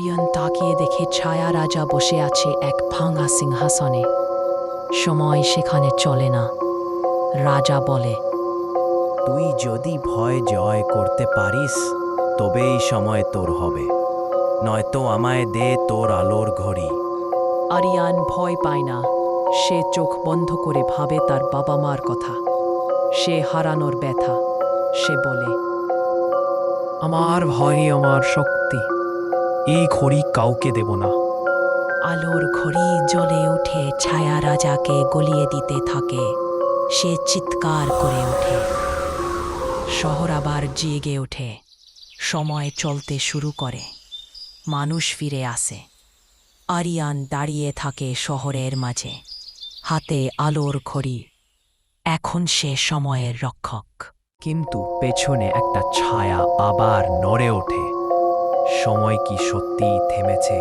আরিয়ান তাকিয়ে দেখে ছায়া রাজা বসে আছে এক ভাঙা সিংহাসনে। সময় সেখানে চলে না। রাজা বলে, তুই যদি ভয় জয় করতে পারিস তবেই সময় তোর হবে, নয়তো আমায় দে তোর আলোর ঘড়ি। আরিয়ান ভয় পায় না। সে চোখ বন্ধ করে ভাবে তার বাবা মার কথা, সে হারানোর ব্যথা। সে বলে, আমার ভয় আমার শক্তি, এই ঘড়ি কাউকে দেব না। আলোর ঘড়ি জ্বলে উঠে ছায়া রাজাকে গলিয়ে দিতে থাকে। সে চিৎকার করে ওঠে। শহর আবার জেগে ওঠে। সময় চলতে শুরু করে। মানুষ ফিরে আসে। আরিয়ান দাঁড়িয়ে থাকে শহরের মাঝে, হাতে আলোর ঘড়ি। এখন সে সময়ের রক্ষক। কিন্তু পেছনে একটা ছায়া আবার নড়ে ওঠে। সময় কি সত্যিই থেমেছে?